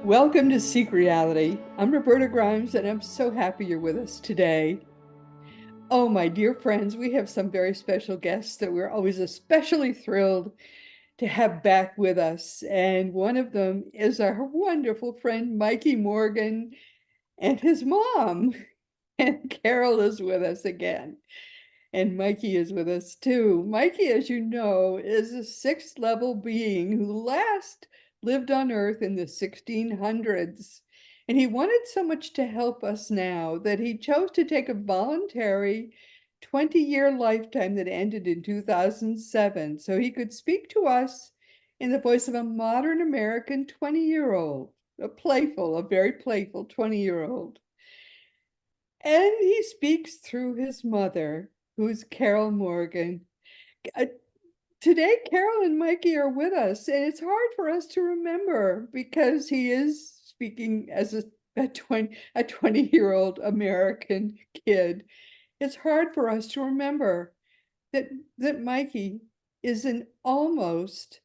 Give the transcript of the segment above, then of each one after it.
Welcome to Seek Reality. I'm Roberta Grimes, and I'm so happy you're with us today. Oh, my dear friends, we have some very special guests that we're always especially thrilled to have back with us. And one of them is our wonderful friend, Mikey Morgan, and his mom. And Carol is with us again. And Mikey is with us too. Mikey, as you know, is a sixth level being who last lived on Earth in the 1600s. And he wanted so much to help us now that he chose to take a voluntary 20-year lifetime that ended in 2007 so he could speak to us in the voice of a modern American 20-year-old, a very playful 20-year-old. And he speaks through his mother, who's Carol Morgan. Uh, Today, Carol and Mikey are with us, and it's hard for us to remember because he is speaking as a 20-year-old American kid. It's hard for us to remember that Mikey is an almost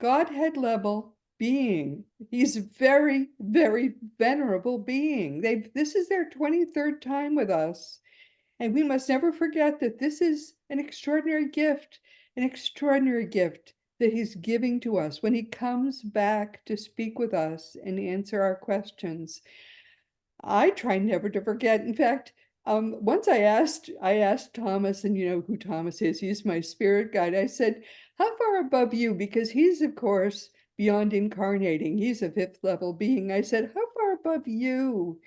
Godhead level being. He's a very, very venerable being. This is their 23rd time with us. And we must never forget that this is an extraordinary gift that he's giving to us when he comes back to speak with us and answer our questions. I try never to forget. In fact, once I asked Thomas, and you know who Thomas is, he's my spirit guide. I said, how far above you? Because he's, of course, beyond incarnating. He's a fifth level being. I said, how far above you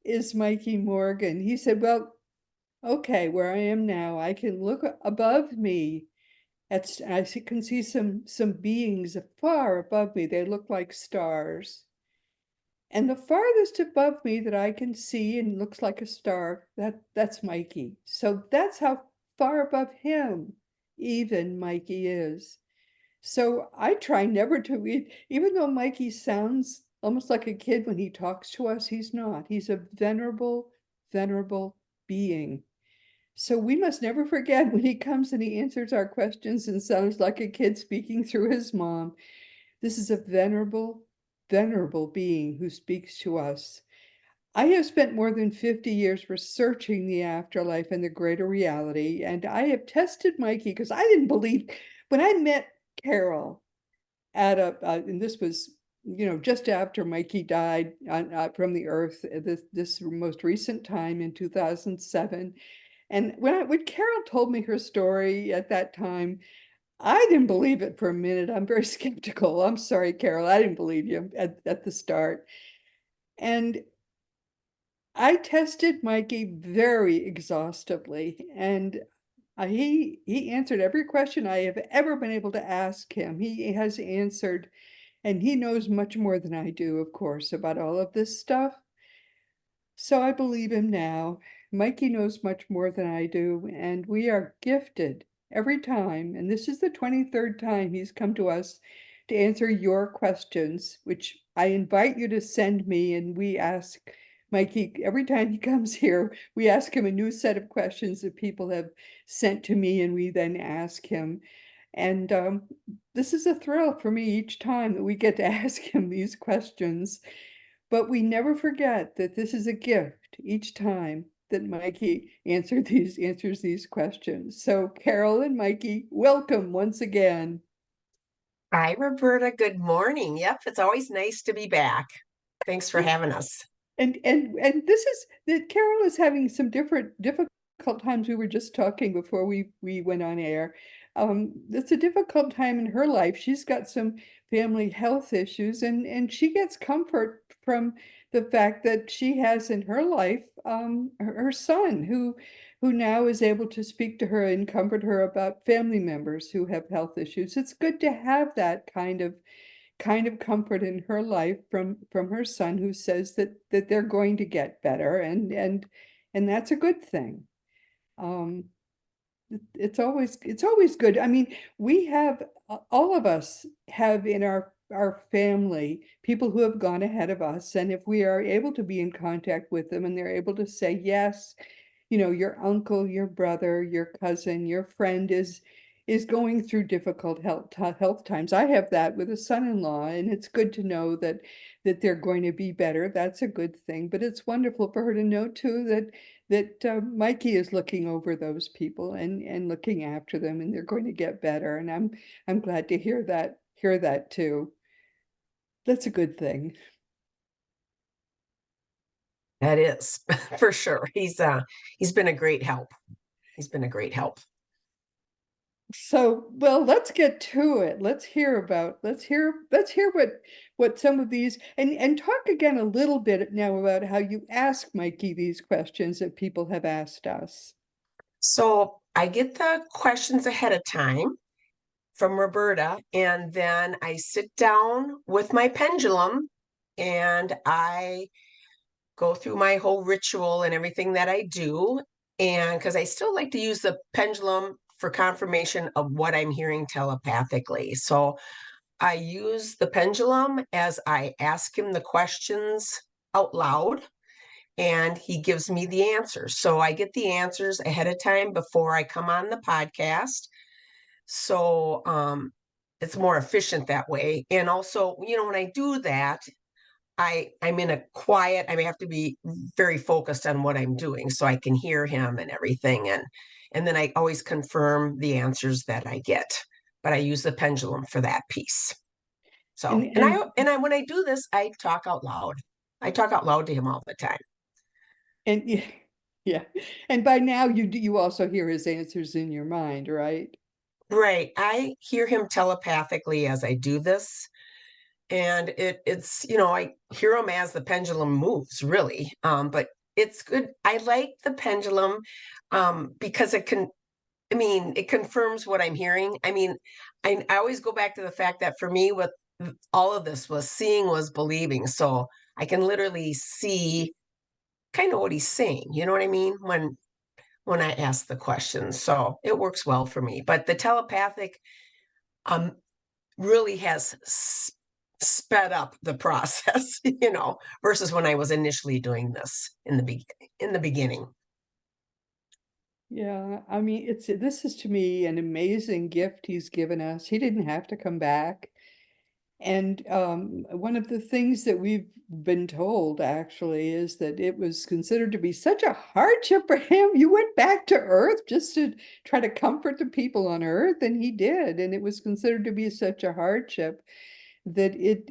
is Mikey Morgan? He said, well, okay, where I am now, I can look above me. Can see some beings far above me. They look like stars. And the farthest above me that I can see and looks like a star, that's Mikey. So that's how far above him even Mikey is. So I try never to read, even though Mikey sounds almost like a kid when he talks to us, he's not. He's a venerable, venerable being. So we must never forget when he comes and he answers our questions and sounds like a kid speaking through his mom. This is a venerable, venerable being who speaks to us. I have spent more than 50 years researching the afterlife and the greater reality, and I have tested Mikey because I didn't believe when I met Carol and this was, just after Mikey died from the earth, this most recent time in 2007. And when Carol told me her story at that time, I didn't believe it for a minute. I'm very skeptical. I'm sorry, Carol. I didn't believe you at the start. And I tested Mikey very exhaustively, and he answered every question I have ever been able to ask him. He has answered, and he knows much more than I do, of course, about all of this stuff. So I believe him now. Mikey knows much more than I do, and we are gifted every time. And this is the 23rd time he's come to us to answer your questions, which I invite you to send me. And we ask Mikey, every time he comes here, we ask him a new set of questions that people have sent to me, and we then ask him. And this is a thrill for me each time that we get to ask him these questions. But we never forget that this is a gift each time that Mikey answers these questions. So Carol and Mikey, welcome once again. Hi, Roberta. Good morning. Yep, it's always nice to be back. Thanks for having us. And this is that Carol is having some difficult times. We were just talking before we went on air. It's a difficult time in her life. She's got some family health issues, and she gets comfort from the fact that she has in her life her son who now is able to speak to her and comfort her about family members who have health issues. It's good to have that kind of comfort in her life from her son who says that they're going to get better, and that's a good thing. um it's always good. I mean, we have all of us have in our family people who have gone ahead of us, and if we are able to be in contact with them and they're able to say yes, your uncle, your brother, your cousin, your friend is going through difficult health times. I have that with a son-in-law, and it's good to know that they're going to be better. That's a good thing. But it's wonderful for her to know too that Mikey is looking over those people and looking after them, and they're going to get better. And I'm glad to hear that too. That's a good thing. That is for sure. He's been a great help. He's been a great help. So, well, let's get to it. Let's hear what some of these and talk again a little bit now about how you ask Mikey these questions that people have asked us. So I get the questions ahead of time from Roberta, and then I sit down with my pendulum and I go through my whole ritual and everything that I do. And because I still like to use the pendulum for confirmation of what I'm hearing telepathically. So I use the pendulum as I ask him the questions out loud, and he gives me the answers. So I get the answers ahead of time before I come on the podcast. So it's more efficient that way. And also, when I do that, I'm in a quiet, I may have to be very focused on what I'm doing so I can hear him and everything. And then I always confirm the answers that I get. But I use the pendulum for that piece. And So, and when I do this, I talk out loud. I talk out loud to him all the time. and yeah, yeah. And by now you also hear his answers in your mind, right? Right. I hear him telepathically as I do this. And it's, I hear him as the pendulum moves, really. But it's good. I like the pendulum because it confirms what I'm hearing. I always go back to the fact that for me, with all of this, was seeing was believing. So I can literally see kind of what he's saying. You know what I mean? When I ask the questions. So it works well for me. But the telepathic um really has sped up the process, versus when I was initially doing this in the beginning. Yeah, I mean, this is to me an amazing gift he's given us. He didn't have to come back. And one of the things that we've been told actually is that it was considered to be such a hardship for him. You went back to Earth just to try to comfort the people on Earth, and he did. And it was considered to be such a hardship that it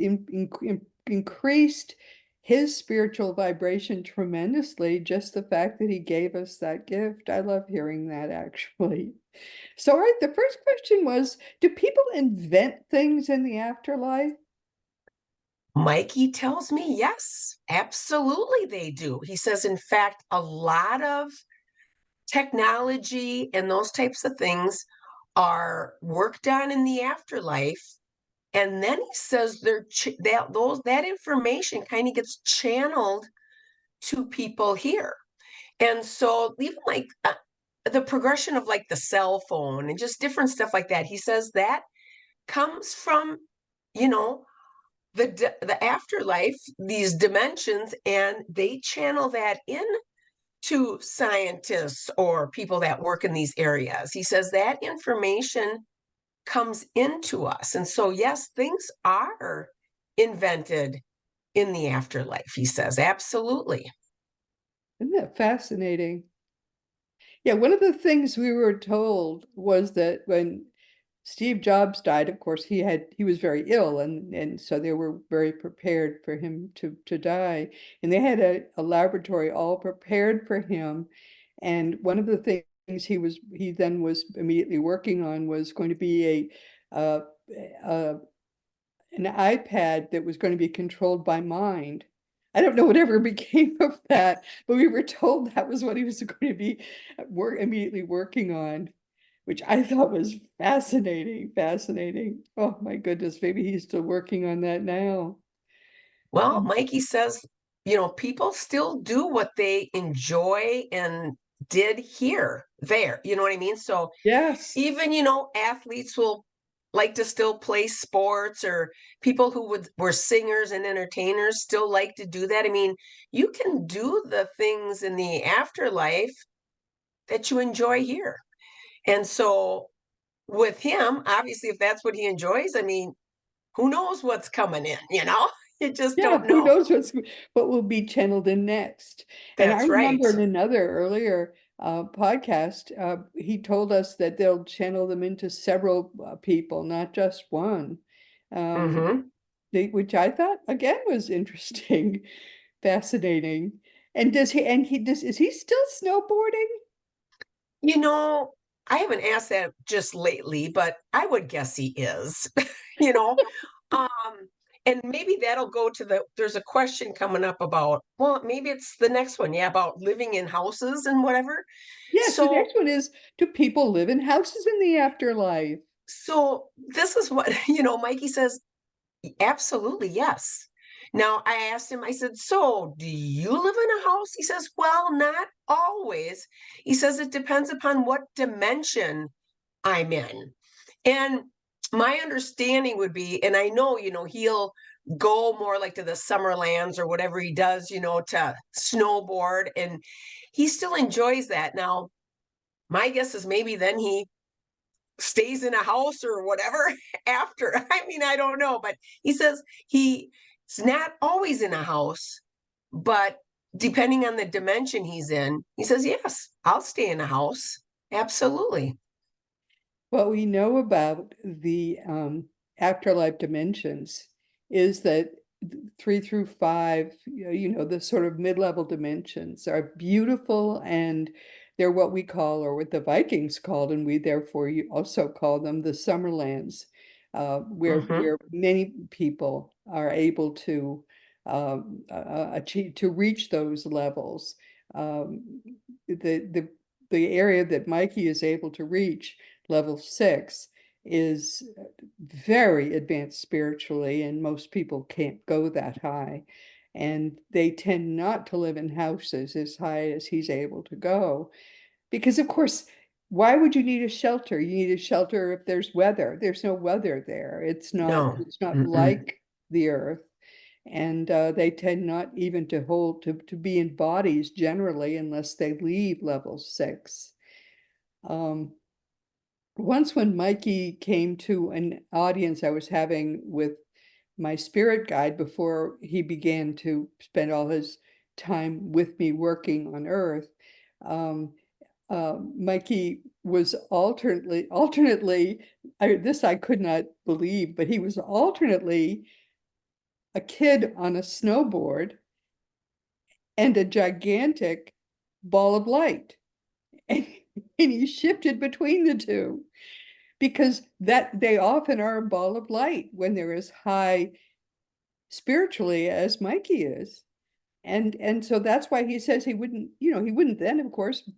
increased his spiritual vibration tremendously, just the fact that he gave us that gift. I love hearing that actually. So, all right, the first question was, do people invent things in the afterlife? Mikey tells me, yes, absolutely they do. He says, in fact, a lot of technology and those types of things are worked on in the afterlife. And then he says that information kind of gets channeled to people here. And so even like the progression of like the cell phone and just different stuff like that, he says that comes from, you know, the afterlife, these dimensions, and they channel that in to scientists or people that work in these areas. He says that information comes into us. And so, yes, things are invented in the afterlife, he says. Absolutely. Isn't that fascinating? Yeah, one of the things we were told was that when Steve Jobs died, of course, he was very ill, and so they were very prepared for him to die. And they had a laboratory all prepared for him. And one of the things he then was immediately working on was going to be uh, uh, an iPad that was going to be controlled by mind. I don't know whatever became of that, but we were told that was what he was going to be immediately working on, which I thought was fascinating, fascinating. Oh my goodness, maybe he's still working on that now. Well, Mikey says, people still do what they enjoy and did here, there. You know what I mean? So Yes. even, athletes will like to still play sports, or people who were singers and entertainers still like to do that. I mean, you can do the things in the afterlife that you enjoy here. And so with him, obviously, if that's what he enjoys, I mean, who knows what's coming in, you know? You just Yeah, don't who know. knows what will be channeled in next. And I That's right. remember in another earlier podcast, he told us that they'll channel them into several people, not just one. Um, Hmm. which I thought again was interesting, fascinating. And is he still snowboarding? You know, I haven't asked that just lately, but I would guess he is, you know. Um, and maybe that'll go to there's a question coming up about, well, maybe it's the next one, yeah, about living in houses and whatever. Yes, the So next one is, do people live in houses in the afterlife? so this is what, Mikey says, absolutely, yes. Now I asked him, I said, so do you live in a house? He says, well, not always. He says it depends upon what dimension I'm in. And my understanding would be, and I know, he'll go more like to the Summerlands or whatever he does, to snowboard, and he still enjoys that. Now, my guess is maybe then he stays in a house or whatever after. I mean, I don't know, but he says he's not always in a house, but depending on the dimension he's in, he says, yes, I'll stay in a house. Absolutely. What we know about the afterlife dimensions is that 3 through 5, the sort of mid-level dimensions are beautiful, and they're what we call, or what the Vikings called, and we therefore also call them the Summerlands, Hmm. where many people are able to achieve to reach those levels. Um, the area that Mikey is able to reach, level 6, is very advanced spiritually, and most people can't go that high. And they tend not to live in houses as high as he's able to go. Because, of course, why would you need a shelter? You need a shelter if there's weather. There's no weather there. No. It's not Mm-mm. like the earth. And they tend not even to be in bodies generally unless they leave level 6. Um, Once when Mikey came to an audience I was having with my spirit guide before he began to spend all his time with me working on Earth, um, Mikey was alternately, this I could not believe, but he was alternately a kid on a snowboard and a gigantic ball of light. And, and he shifted between the two, because that they often are a ball of light when they're as high spiritually as Mikey is. And so that's why he says he wouldn't then, of course,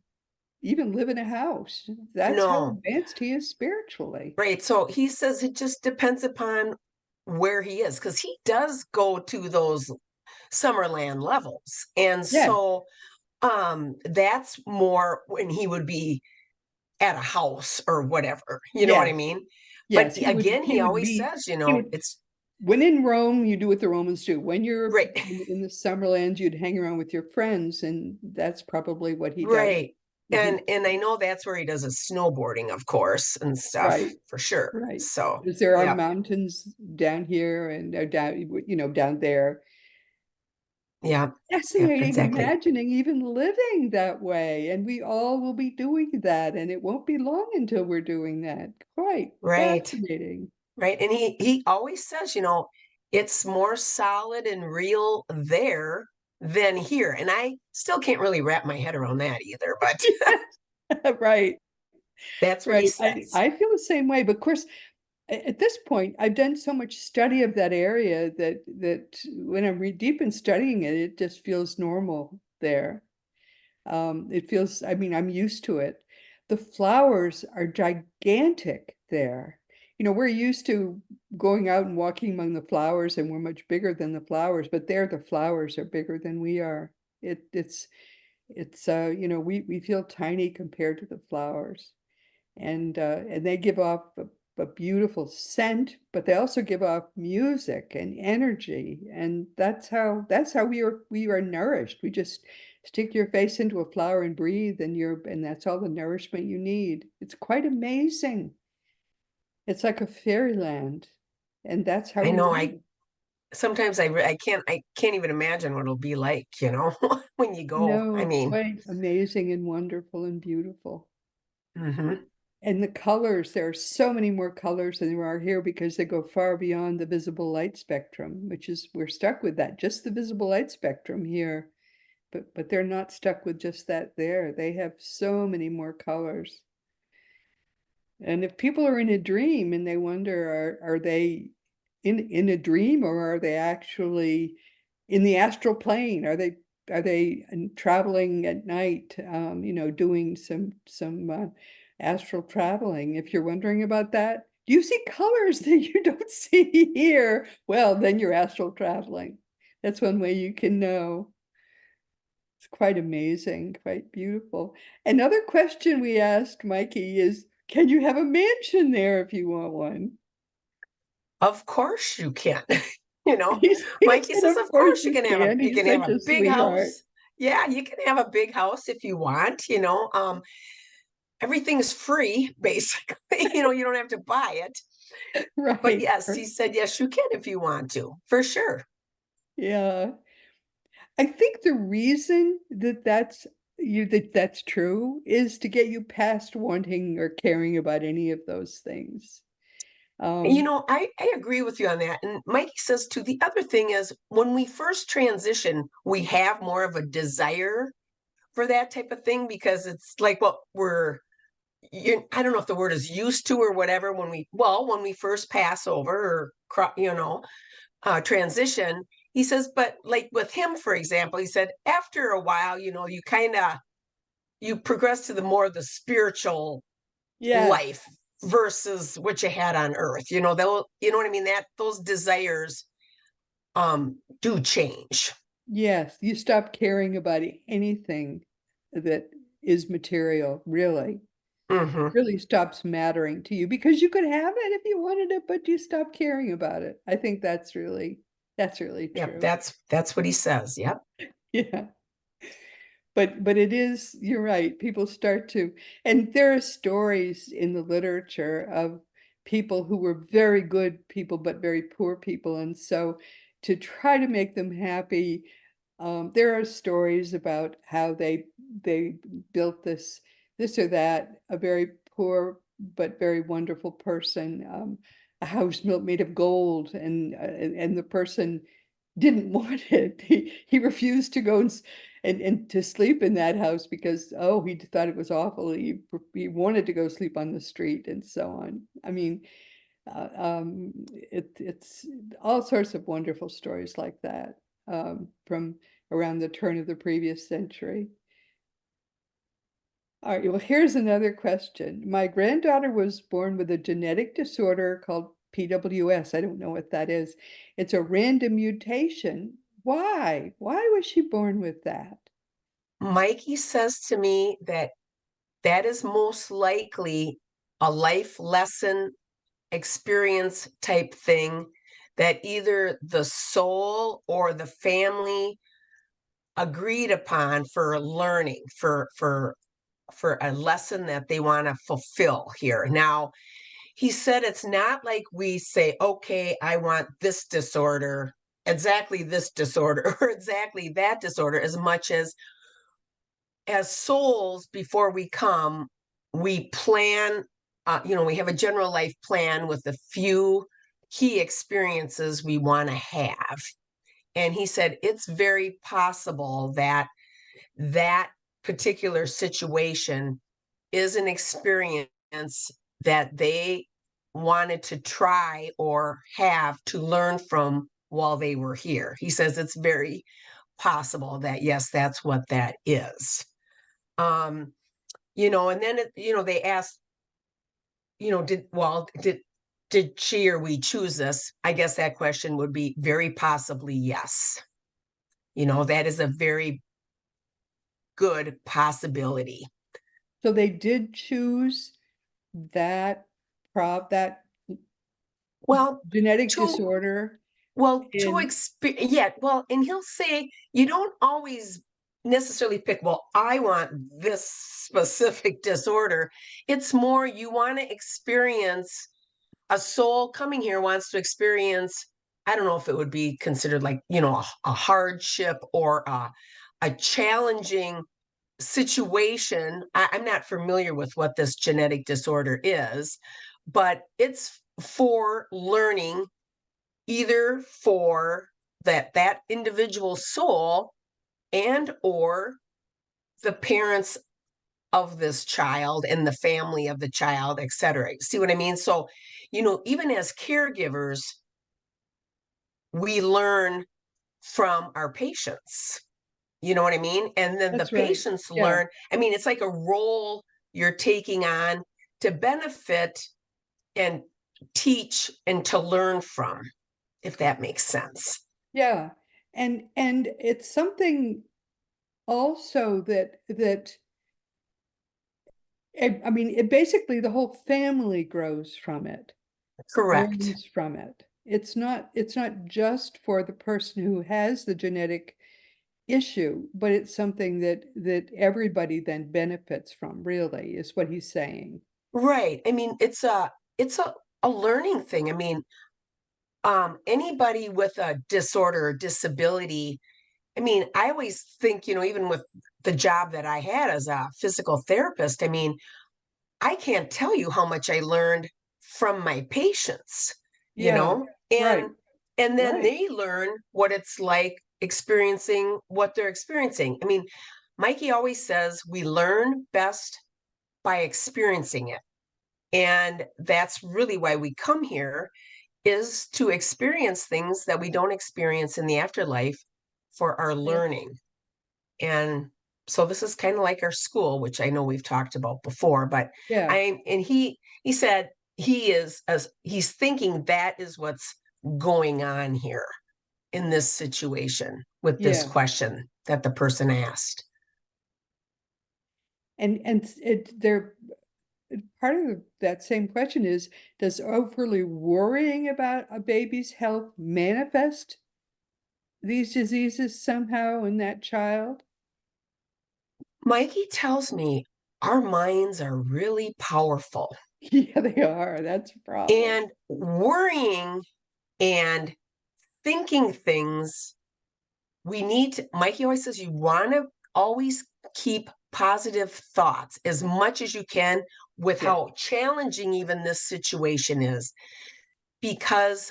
even live in a house. That's how No. advanced he is spiritually. Right. So he says it just depends upon where he is because he does go to those Summerland levels. And Yeah, so that's more when he would be at a house or whatever. You know what I yes, mean? But yes, again, he he would always be, says, he would, it's when in Rome, you do what the Romans do. When you're right, in the Summerlands, you'd hang around with your friends, and that's probably what he does right. when he's And I know that's where he does his snowboarding, of course, and stuff right. for sure. Right. So Because there are yeah, mountains down here and down, down there. yeah, yeah, Fascinating, exactly. imagining even living that way. And we all will be doing that. And it won't be long until we're doing that. Quite Right. fascinating. Right. And he always says, it's more solid and real there than here. And I still can't really wrap my head around that either, but Right, that's what he right. says. I feel the same way. But of course, at this point, I've done so much study of that area that when I'm deep in studying it, it just feels normal there. It feels, I mean, I'm used to it. The flowers are gigantic there. We're used to going out and walking among the flowers, and we're much bigger than the flowers, but there the flowers are bigger than we are. We feel tiny compared to the flowers. And they give off a beautiful scent, but they also give off music and energy, and that's how we are nourished. We just stick your face into a flower and breathe, and that's all the nourishment you need. It's quite amazing. It's like a fairyland, and that's how I we know live. sometimes I can't even imagine what it'll be like, when you go. No, I it's mean, quite amazing and wonderful and beautiful. mhm. And the colors, there are so many more colors than there are here because they go far beyond the visible light spectrum, which is, we're stuck with that, just the visible light spectrum here. But they're not stuck with just that there. They have so many more colors. And if people are in a dream and they wonder, are they in a dream, or are they actually in the astral plane? Are they traveling at night, doing some astral traveling? If you're wondering about that, do you see colors that you don't see here? Well, then you're astral traveling. That's one way you can know. It's quite amazing, quite beautiful. Another question we asked Mikey is, can you have a mansion there if you want one? Of course you can. You know, He Mikey said, says, of of course course you can. you He's can have such a a big sweetheart. house. Yeah, you can have a big house if you want, everything's free, basically. You don't have to buy it. But Right. yes, he said, yes, you can if you want to, for sure. Yeah. I think the reason that's true is to get you past wanting or caring about any of those things. Um, I agree with you on that. And Mikey says too, the other thing is when we first transition, we have more of a desire for that type of thing because it's like what I don't know if the word is used to or whatever when we first pass over or transition. He says, but like with him, for example, he said after a while, you progress to the more the spiritual yes. life versus what you had on earth. You know what I mean? That those desires do change. Yes, you stop caring about anything that is material, really. Hmm. Really stops mattering to you because you could have it if you wanted it, but you stop caring about it. I think that's really Yep, true. that's what he says. Yep. Yeah. But it is, you're right, people start to, and there are stories in the literature of people who were very good people but very poor people, and so to try to make them happy, there are stories about how they built this or that, a very poor but very wonderful person, a house built made of gold, and the person didn't want it. He refused to go and to sleep in that house because, oh, he thought it was awful. He wanted to go sleep on the street and so on. I mean, it's all sorts of wonderful stories like that, from around the turn of the previous century. All right, well, here's another question. My granddaughter was born with a genetic disorder called PWS. I don't know what that is. It's a random mutation. Why? Why was she born with that? Mikey says to me that that is most likely a life lesson experience type thing that either the soul or the family agreed upon for learning for a lesson that they want to fulfill here. Now, he said it's not like we say, okay, I want this disorder, exactly this disorder, or exactly that disorder, as much as souls before we come, we plan, we have a general life plan with a few key experiences we want to have. And he said it's very possible that that particular situation is an experience that they wanted to try or have to learn from while they were here. He says it's very possible that, yes, that's what that is. Um, and then, they asked, did she or we choose this? I guess that question would be very possibly yes. That is a very good possibility. So they did choose that that Well, genetic to disorder to in, experience, yeah, well, and he'll say you don't always necessarily pick, well, I want this specific disorder. It's more you want to experience a soul coming here wants to experience, I don't know if it would be considered like, a hardship or a challenging situation. I'm not familiar with what this genetic disorder is, but it's for learning, either for that individual soul and or the parents of this child and the family of the child, et cetera. See what I mean? So, even as caregivers, we learn from our patients. You know what I mean? And then the That's right. patients Yeah. learn. I mean, it's like a role you're taking on to benefit and teach and to learn from, if that makes sense. Yeah. And it's something also I mean, it basically the whole family grows from it, Correct. learns from it. It's not just for the person who has the genetic issue, but it's something that everybody then benefits from, really, is what he's saying. Right. I mean, it's a learning thing. I mean, anybody with a disorder or disability, I mean, I always think, even with the job that I had as a physical therapist, I mean, I can't tell you how much I learned from my patients, you Yeah, know, right, and then right. they learn what it's like experiencing what they're experiencing. I mean, Mikey always says we learn best by experiencing it. And that's really why we come here, is to experience things that we don't experience in the afterlife for our Yes. learning. And so this is kind of like our school, which I know we've talked about before, but Yeah, he said he's thinking that is what's going on here in this situation with this yeah. question that the person asked. And they're part of that same question is, does overly worrying about a baby's health manifest these diseases somehow in that child? Mikey tells me our minds are really powerful, Yeah, they are. That's a problem. and worrying and thinking things, Mikey always says you want to always keep positive thoughts as much as you can, with Yeah. how challenging even this situation is, because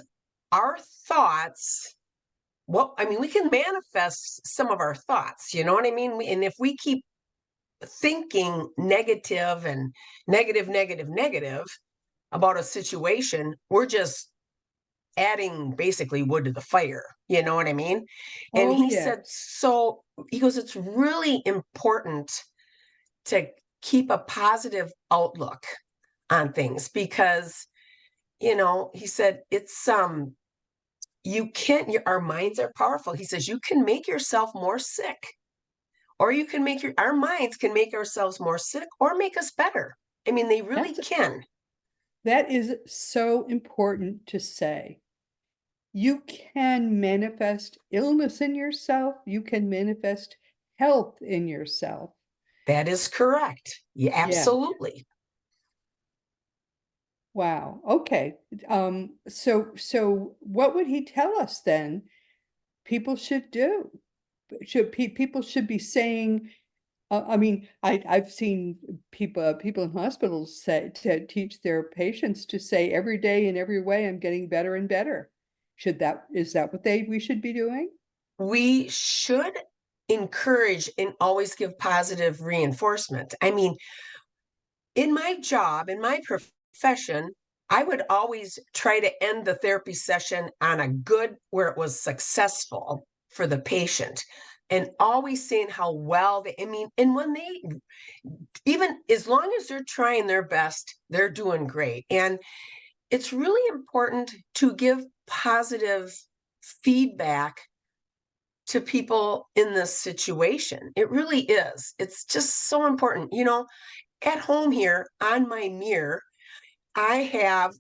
our thoughts, well, I mean, we can manifest some of our thoughts, you know what I mean? And if we keep thinking negative and negative about a situation, we're just adding basically wood to the fire. You know what I mean? And Oh, he said, yes. so he goes, it's really important to keep a positive outlook on things, because, he said, you can't, our minds are powerful. He says, you can make yourself more sick, or you can our minds can make ourselves more sick or make us better. I mean, they really That's can. that is so important to say. You can manifest illness in yourself. You can manifest health in yourself. That is correct. Yeah, Yeah. absolutely. Wow. Okay. So what would he tell us then people should do? People should be saying, I mean, I've seen people in hospitals say to teach their patients to say every day in every way, I'm getting better and better. Is that what we should be doing? We should encourage and always give positive reinforcement. I mean, in my job, in my profession, I would always try to end the therapy session on a good, where it was successful for the patient, and always saying how well I mean, and when they, even as long as they're trying their best, they're doing great. And it's really important to give positive feedback to people in this situation. It really is. It's just so important. At home here on my mirror, I have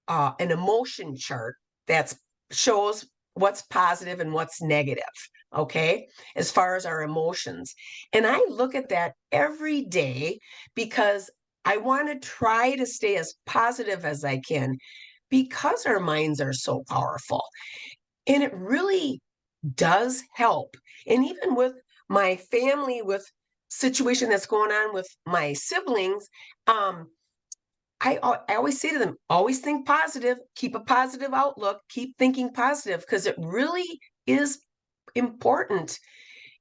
an emotion chart that shows what's positive and what's negative. Okay, as far as our emotions. And I look at that every day because I want to try to stay as positive as I can. because our minds are so powerful. And it really does help. And even with my family, with situation that's going on with my siblings, I always say to them, always think positive, keep a positive outlook, keep thinking positive, because it really is important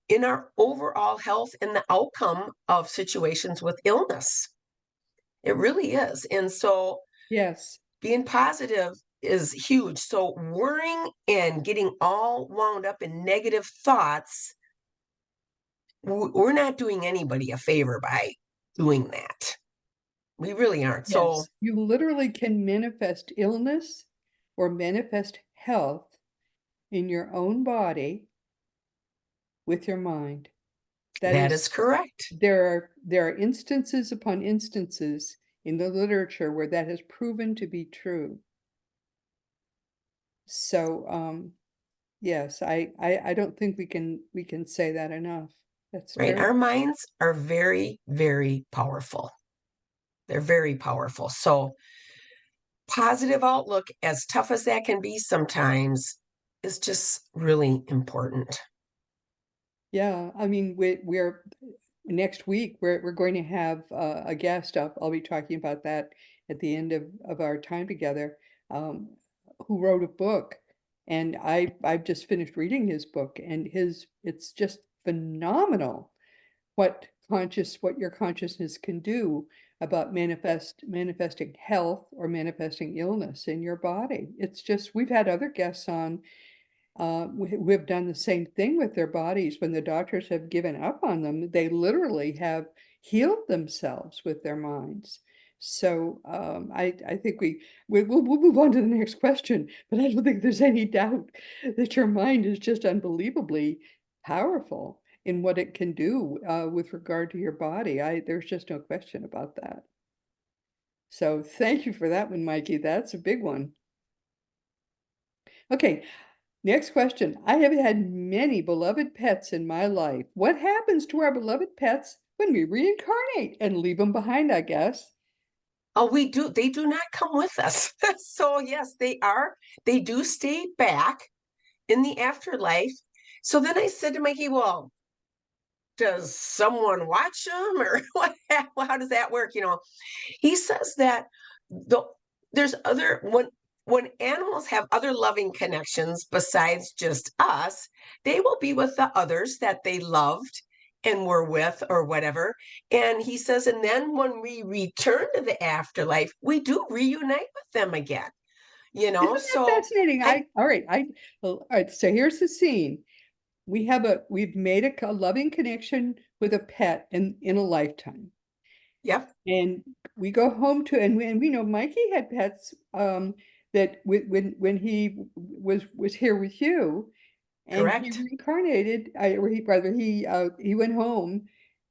in our overall health and the outcome of situations with illness. It really is. And so Yes. being positive is huge. So worrying and getting all wound up in negative thoughts, we're not doing anybody a favor by doing that. We really aren't. So Yes. You literally can manifest illness or manifest health in your own body with your mind. That that is, is correct. there are instances upon instances in the literature where that has proven to be true. So, yes, I don't think we can say that enough. That's Right. very Our minds are very, very powerful. They're very powerful. So positive outlook, as tough as that can be sometimes, is just really important. Yeah, I mean, we're next week we're going to have a guest up. I'll be talking about that at the end of our time together, um, who wrote a book, and I've just finished reading his book, and his it's just phenomenal what your consciousness can do about manifesting health or manifesting illness in your body. It's just we've had other guests on who have done the same thing with their bodies. When the doctors have given up on them, they literally have healed themselves with their minds. So I think we'll move on to the next question, but I don't think there's any doubt that your mind is just unbelievably powerful in what it can do with regard to your body. There's just no question about that. So thank you for that one, Mikey. That's a big one. Okay, next question. I have had many beloved pets in my life. What happens to our beloved pets when we reincarnate and leave them behind, I guess? Oh, we do. They do not come with us. So, yes, they are. They do stay back in the afterlife. So then I said to Mikey, well, does someone watch them or what? How does that work? He says that the there's other when animals have other loving connections besides just us, they will be with the others that they loved and were with or whatever. And he says, and then when we return to the afterlife, we do reunite with them again. Isn't that So fascinating? I All right, so here's the scene. We've made a loving connection with a pet in a lifetime. yep, And we go home to, and we know Mikey had pets, that when he was here with you, and he correct. reincarnated, or he went home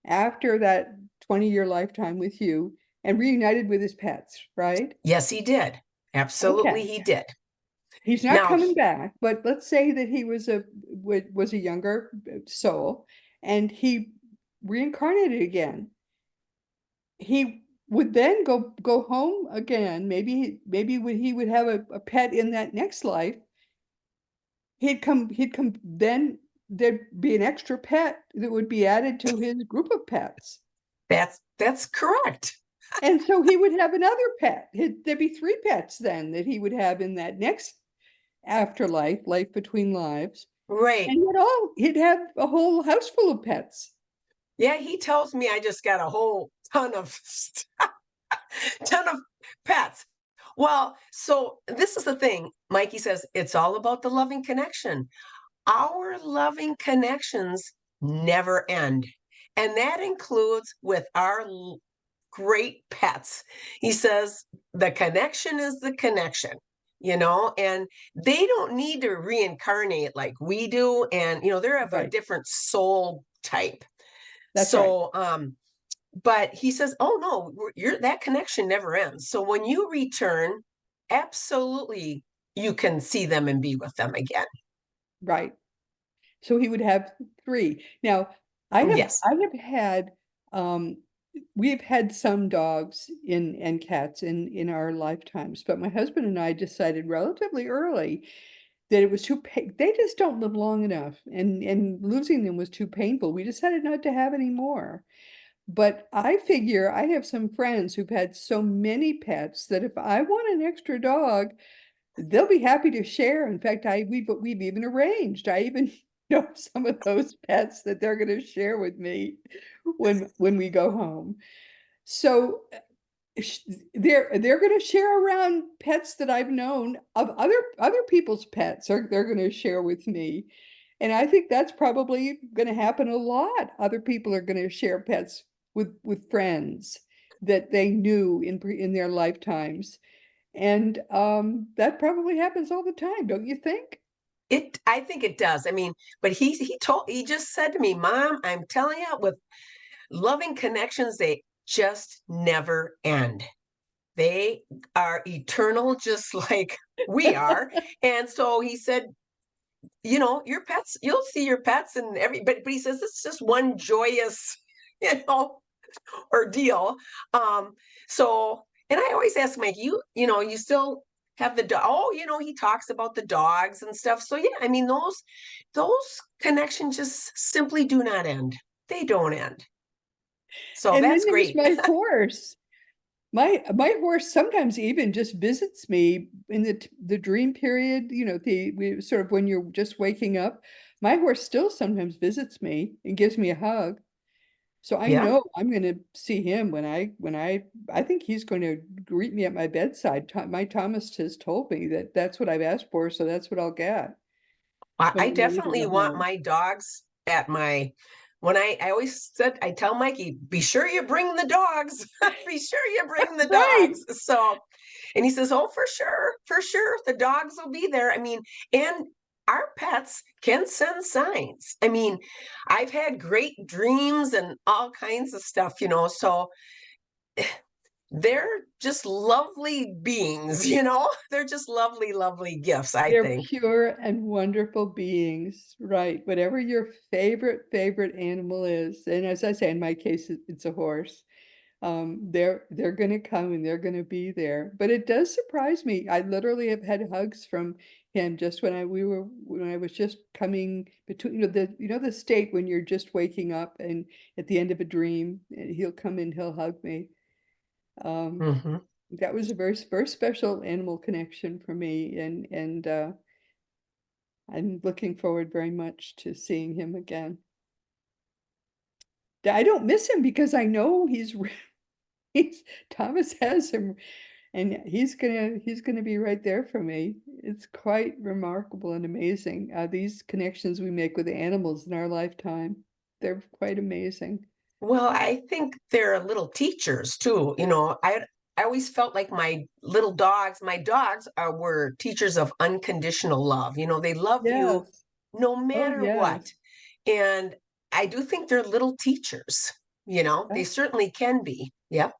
after that 20-year lifetime with you and reunited with his pets, right? Yes, he did. Absolutely, Okay. he did. He's not Now, coming back, but let's say that he was a younger soul and he reincarnated again. He would then go home again. Maybe when he would have a pet in that next life, he'd come then there'd be an extra pet that would be added to his group of pets. that's correct. And so he would have another pet. There'd be three pets then that he would have in that next afterlife, life between lives. Right. And he'd have a whole house full of pets. Yeah, he tells me I just got a whole ton of pets. Well, so this is the thing. Mikey says it's all about the loving connection. Our loving connections never end. And that includes with our great pets. He says the connection is the connection, and they don't need to reincarnate like we do. And, they're of a Right. different soul type. That's right. So, but he says, oh no, that connection never ends. So when you return, absolutely you can see them and be with them again. Right. So he would have three. Now, I have Yes. I have had um we've had some dogs and cats in our lifetimes, but my husband and I decided relatively early that it was they just don't live long enough, and losing them was too painful. We decided not to have any more. But I figure I have some friends who've had so many pets that if I want an extra dog, they'll be happy to share. In fact, we've even arranged. I even know some of those pets that they're going to share with me when we go home. So they're going to share around pets that I've known of other people's pets, or they're going to share with me. And I think that's probably going to happen a lot. Other people are going to share pets with friends that they knew in their lifetimes. And that probably happens all the time, don't you think? I think it does. I mean, but he just said to me, Mom, I'm telling you, with loving connections, they just never end. They are eternal, just like we are. And so he said, your pets, you'll see your pets and but he says it's just one joyous, you know, ordeal. So, and I always ask Mike, you still have the dog. Oh, he talks about the dogs and stuff. So yeah, I mean, those connections just simply do not end. They don't end. So And then that's there's great. my horse. My horse sometimes even just visits me in the dream period, we sort of when you're just waking up. My horse still sometimes visits me and gives me a hug. So I Yeah. know I'm going to see him I think he's going to greet me at my bedside. My Thomas has told me that that's what I've asked for, so that's what I'll get I when we definitely go want home. my dogs at my when I always said I tell Mikey, be sure you bring the dogs. Be sure you bring the Right. dogs. So and he says, oh, for sure, the dogs will be there. I mean, and our pets can send signs. I mean, I've had great dreams and all kinds of stuff, so they're just lovely beings, they're just lovely, lovely gifts, I They're think. pure and wonderful beings, right? Whatever your favorite animal is, and as I say, in my case, it's a horse. They're gonna come and they're gonna be there. But it does surprise me. I literally have had hugs from him just when I was just coming between, the state when you're just waking up and at the end of a dream, and he'll come in, he'll hug me. Um, Hmm. that was a very special animal connection for me, and I'm looking forward very much to seeing him again. I don't miss him because I know he's Thomas has him, and he's gonna be right there for me. It's quite remarkable and amazing. These connections we make with animals in our lifetime, they're quite amazing. Well, I think they're little teachers too. I always felt like my dogs were teachers of unconditional love. They love you Yes. no Oh, matter what. yes. And I do think they're little teachers. They Yeah. certainly can be. Yep.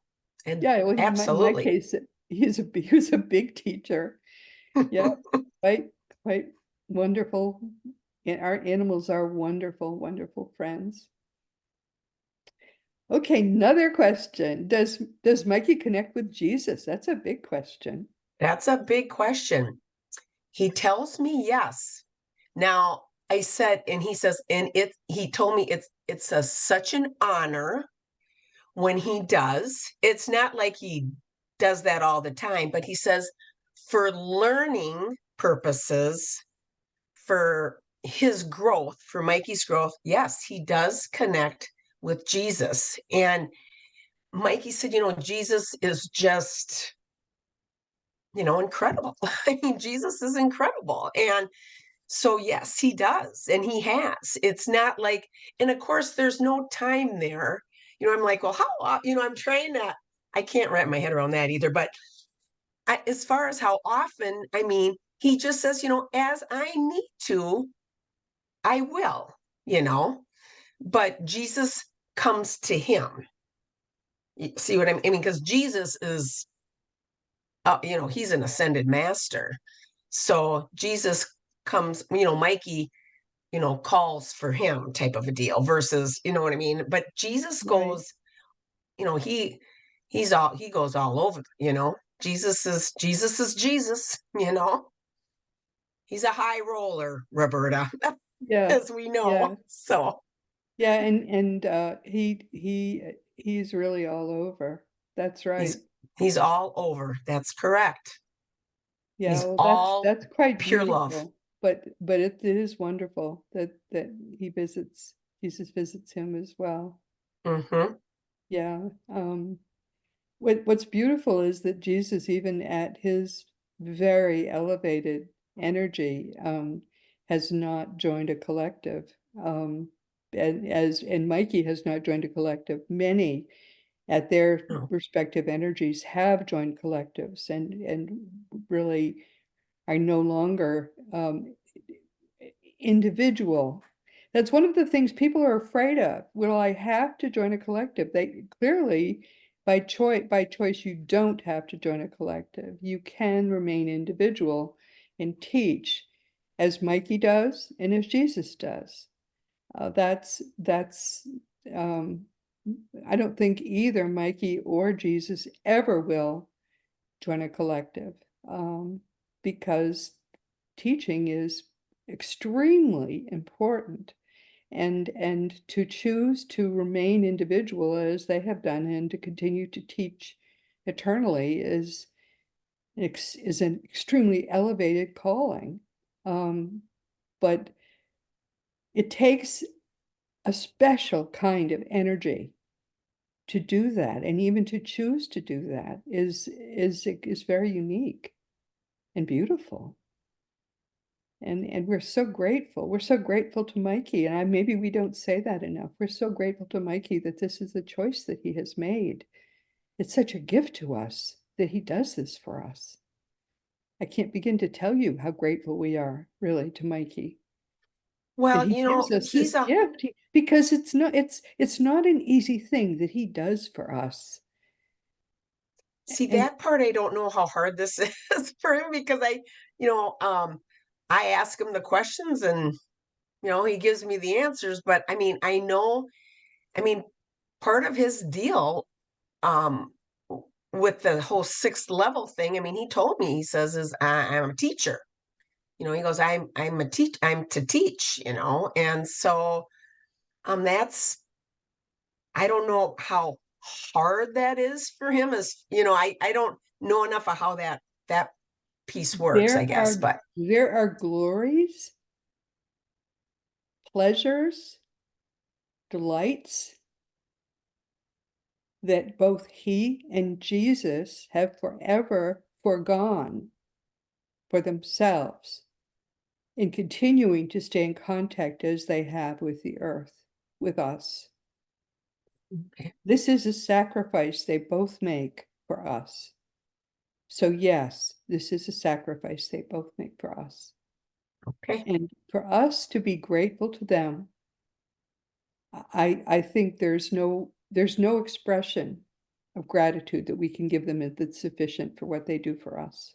And Yeah, well, in my absolutely. case, he was a big teacher. Yeah, quite wonderful. And our animals are wonderful friends. Okay, another question. Does Mikey connect with Jesus? That's a big question. That's a big question. He tells me yes. Now, I said, and he says, he told me it's such an honor when he does. It's not like he does that all the time, but he says for learning purposes, for his growth, for Mikey's growth, yes, he does connect with Jesus. And Mikey said, Jesus is just, incredible. I mean, Jesus is incredible. And so, yes, he does. And he has. It's not like, and of course, there's no time there. I'm like, well, I'm trying to, I can't wrap my head around that either. But as far as how often, I mean, he just says, as I need to, I will, you know, but Jesus comes to him. You see what I mean? Because Jesus is, he's an ascended master. So Jesus comes, Mikey calls for him type of a deal versus, you know what I mean? But Jesus Right. goes he goes all over, Jesus is Jesus, he's a high roller, Roberta, as Yes, we know. yes. So Yeah, and he's really all over. That's right. he's he's all over. That's correct. Yeah, He's well, all that's quite pure love. beautiful. But it is wonderful that he visits, Jesus visits him as well. Hmm. Yeah. What's beautiful is that Jesus, even at his very elevated energy, has not joined a collective. And Mikey has not joined a collective. Many at their Oh, respective energies have joined collectives and really are no longer individual. That's one of the things people are afraid of. Will I have to join a collective? They clearly, by choice, you don't have to join a collective. You can remain individual and teach as Mikey does and as Jesus does. That's um, I don't think either Mikey or Jesus ever will join a collective, because teaching is extremely important, and to choose to remain individual as they have done and to continue to teach eternally is an extremely elevated calling. But it takes a special kind of energy to do that, and even to choose to do that is very unique and beautiful. And we're so grateful. We're so grateful to Mikey. And maybe we don't say that enough. We're so grateful to Mikey that this is the choice that he has made. It's such a gift to us that he does this for us. I can't begin to tell you how grateful we are, really, to Mikey, that well, he gives us he's this a gift. Because it's not an easy thing that he does for us. see And that part. I don't know how hard this is for him because you know, um, I ask him the questions and he gives me the answers. But I mean, I mean, part of his deal um with the whole sixth level thing, I mean, he told me, he says, is I'm a teacher. He goes, I'm to teach, and so that's I don't know how hard that is for him. As I don't know enough of how that piece works, I there guess. are But there are glories, pleasures, delights that both he and Jesus have forever foregone for themselves in continuing to stay in contact as they have with the earth, with us. okay, This is a sacrifice they both make for us. So, yes, this is a sacrifice they both make for us. okay. And for us to be grateful to them, I think there's no expression of gratitude that we can give them that's sufficient for what they do for us.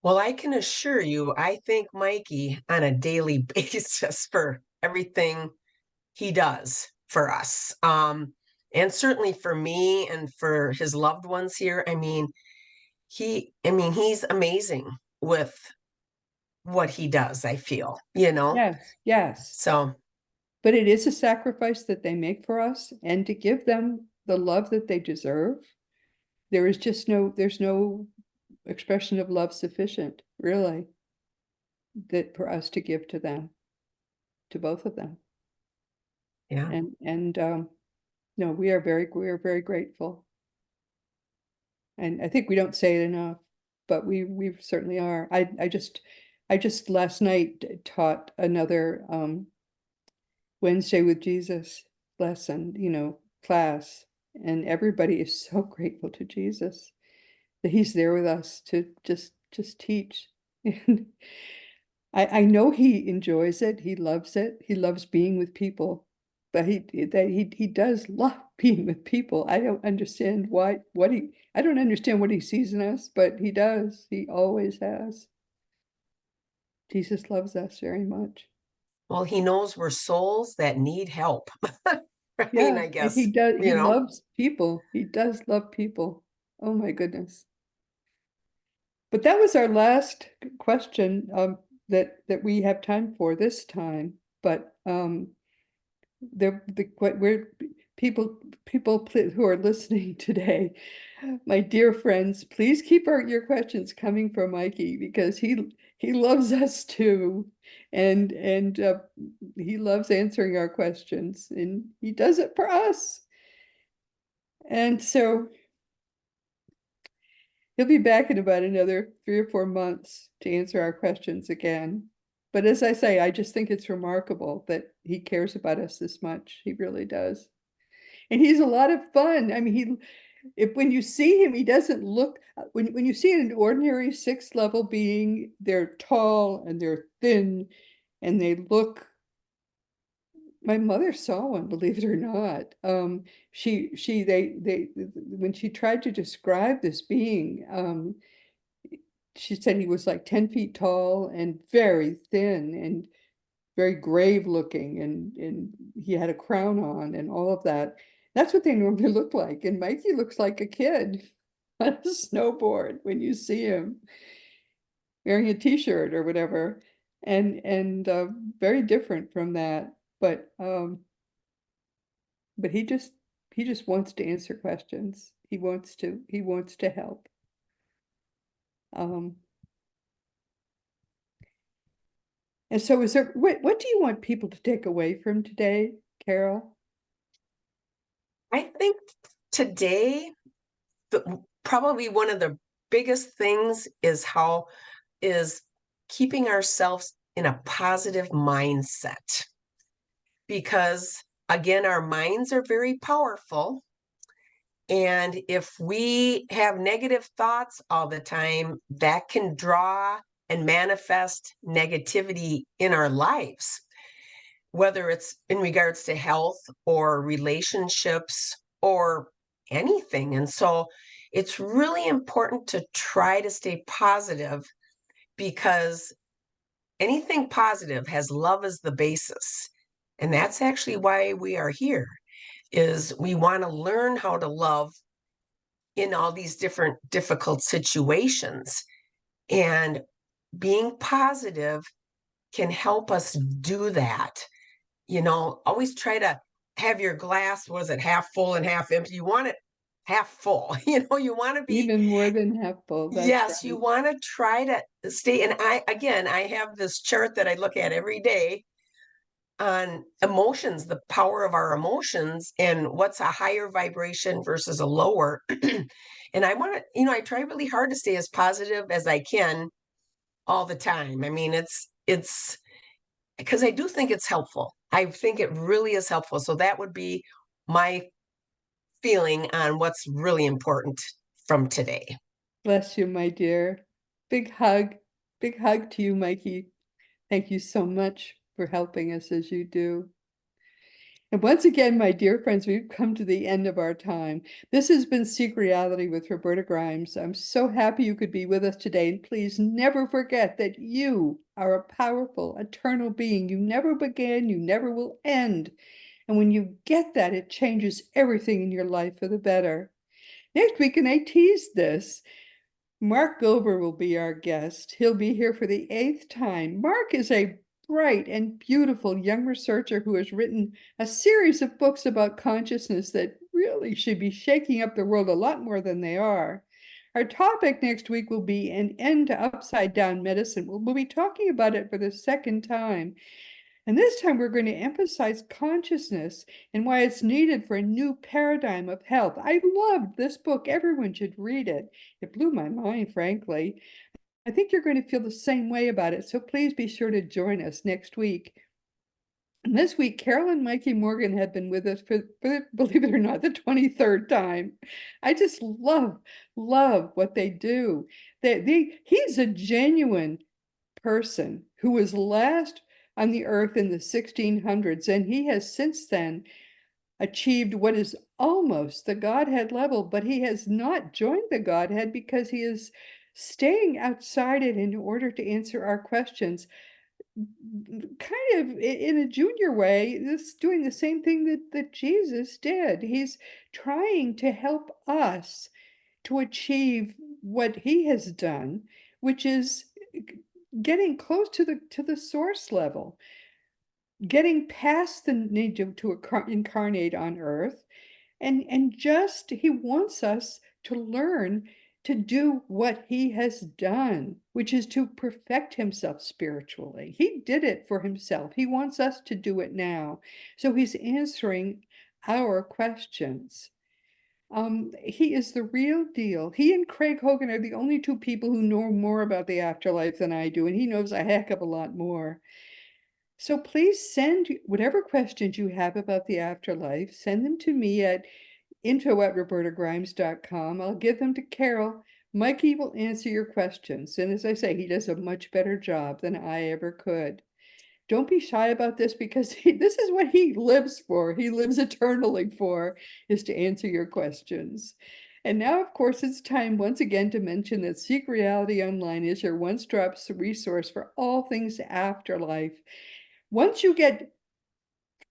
Well, I can assure you, I thank Mikey on a daily basis for everything he does for us. And certainly for me and for his loved ones here. He's amazing with what he does, I feel, Yes, yes. So, But it is a sacrifice that they make for us, and to give them the love that they deserve, there's no expression of love sufficient, really, that for us to give to them, to both of them. yeah. And no, we are very grateful. And I think we don't say it enough, but we certainly are. I just last night taught another Wednesday with Jesus lesson, class, and everybody is so grateful to Jesus that he's there with us to just teach. And I know he enjoys it, he loves it, he loves being with people, but he does love being with people. I don't understand I don't understand what he sees in us, but he does. He always has. Jesus loves us very much. Well, he knows we're souls that need help. I mean, Yeah, I and guess, he does, you he know. loves people. He does love people. Oh my goodness. But that was our last question that we have time for this time. But what we're who are listening today, my dear friends, please keep your questions coming for Mikey because he loves us too, and he loves answering our questions, and he does it for us. And so he'll be back in about another 3 or 4 months to answer our questions again. But as I say, I just think it's remarkable that he cares about us this much. He really does. And he's a lot of fun. I mean, if when you see him, he doesn't look, when you see an ordinary sixth level being, they're tall and they're thin and they look, my mother saw one, believe it or not. When she tried to describe this being, she said he was like 10 feet tall and very thin and very grave looking, and he had a crown on and all of that. That's what they normally look like. And Mikey looks like a kid on a snowboard when you see him wearing a t-shirt or whatever. And very different from that. But he just wants to answer questions. He wants to help. Um, and so what do you want people to take away from today, Carol? I think today, probably one of the biggest things is keeping ourselves in a positive mindset. Because again, our minds are very powerful. And if we have negative thoughts all the time, that can draw and manifest negativity in our lives, whether it's in regards to health or relationships or anything. And so it's really important to try to stay positive because anything positive has love as the basis. And that's actually why we are here is we want to learn how to love in all these different difficult situations. And being positive can help us do that. Always try to have your glass, was it half full and half empty? You want it half full. You want to be, Even more than half full, that's yes, you right. want to try to stay. And I have this chart that I look at every day on emotions, the power of our emotions, and what's a higher vibration versus a lower. And I try really hard to stay as positive as I can all the time. I mean, it's because I do think it's helpful. I think it really is helpful. So that would be my feeling on what's really important from today. Bless you, my dear. Big hug. Big hug to you, Mikey. Thank you so much for helping us as you do. And once again, my dear friends, we've come to the end of our time. This has been Seek Reality with Roberta Grimes. I'm so happy you could be with us today. And please never forget that you are a powerful, eternal being. You never began, you never will end. And when you get that, it changes everything in your life for the better. Next week, and I teased this, Mark Gober will be our guest. He'll be here for the 8th time. Mark is a bright and beautiful young researcher who has written a series of books about consciousness that really should be shaking up the world a lot more than they are. Our topic next week will be an end to upside down medicine. We'll be talking about it for the second time. And this time we're going to emphasize consciousness and why it's needed for a new paradigm of health. I loved this book. Everyone should read it. It blew my mind, frankly. I think you're going to feel the same way about it. So please be sure to join us next week. And this week, Carol and Mikey Morgan have been with us for, believe it or not, the 23rd time. I just love what they do. He's a genuine person who was last on the earth in the 1600s, and he has since then achieved what is almost the Godhead level, but he has not joined the Godhead because he is staying outside it in order to answer our questions. kind of in a junior way, this doing the same thing that Jesus did. He's trying to help us to achieve what he has done, which is getting close to the source level, getting past the need to incarnate on earth, and just he wants us to learn to do what he has done, which is to perfect himself spiritually. He did it for himself. He wants us to do it now. So he's answering our questions. He is the real deal. He and Craig Hogan are the only two people who know more about the afterlife than I do, and he knows a heck of a lot more. So please send whatever questions you have about the afterlife, send them to me at info@robertagrimes.com. I'll give them to Carol. Mikey will answer your questions. And as I say, he does a much better job than I ever could. Don't be shy about this, because this is what he lives for. He lives eternally for, is to answer your questions. And now, of course, it's time once again to mention that Seek Reality Online is your one-stop resource for all things afterlife. Once you get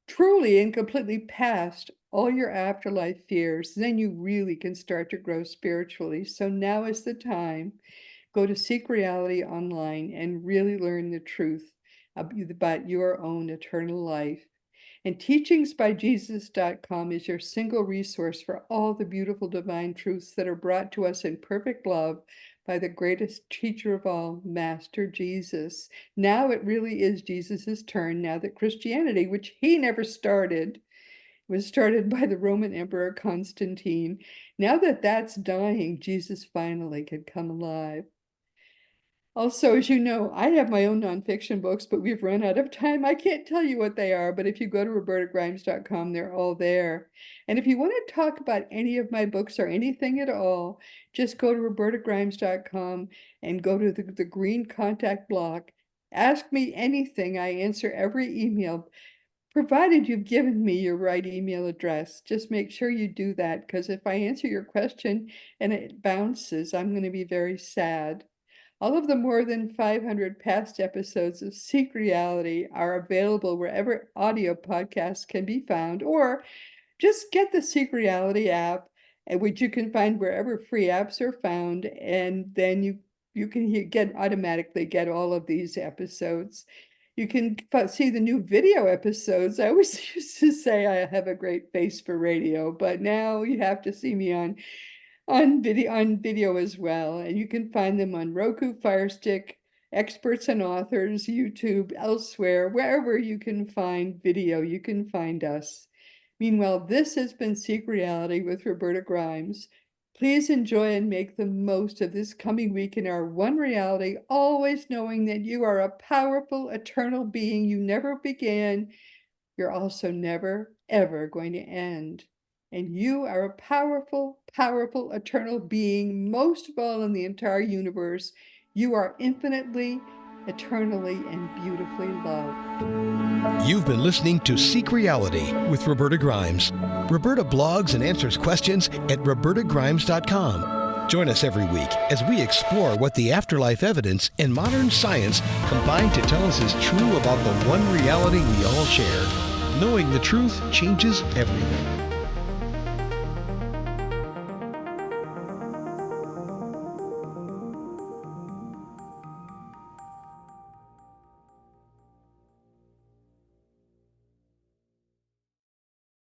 truly and completely past all your afterlife fears, then you really can start to grow spiritually. So now is the time. Go to Seek Reality Online and really learn the truth about your own eternal life. And teachingsbyjesus.com is your single resource for all the beautiful divine truths that are brought to us in perfect love by the greatest teacher of all, Master Jesus. Now it really is Jesus's turn, now that Christianity, which he never started, was started by the Roman Emperor Constantine. Now that that's dying, Jesus finally can come alive. Also, as you know, I have my own nonfiction books, but we've run out of time. I can't tell you what they are, but if you go to robertagrimes.com, they're all there. And if you want to talk about any of my books or anything at all, just go to robertagrimes.com and go to the green contact block. Ask me anything. I answer every email, provided you've given me your right email address. Just make sure you do that, because if I answer your question and it bounces, I'm going to be very sad. All of the more than 500 past episodes of Seek Reality are available wherever audio podcasts can be found, or just get the Seek Reality app, which you can find wherever free apps are found, and then you can automatically get all of these episodes. You can see the new video episodes. I always used to say I have a great face for radio, but now you have to see me on video as well. And you can find them on Roku, Fire Stick, Experts and Authors, YouTube, elsewhere, wherever you can find video, you can find us. Meanwhile, this has been Seek Reality with Roberta Grimes. Please enjoy and make the most of this coming week in our one reality, always knowing that you are a powerful, eternal being. You never began. You're also never, ever going to end. And you are a powerful, powerful, eternal being, most of all in the entire universe. You are infinitely, eternally, and beautifully loved. You've been listening to Seek Reality with Roberta Grimes. Roberta blogs and answers questions at robertagrimes.com. Join us every week as we explore what the afterlife evidence and modern science combine to tell us is true about the one reality we all share. Knowing the truth changes everything.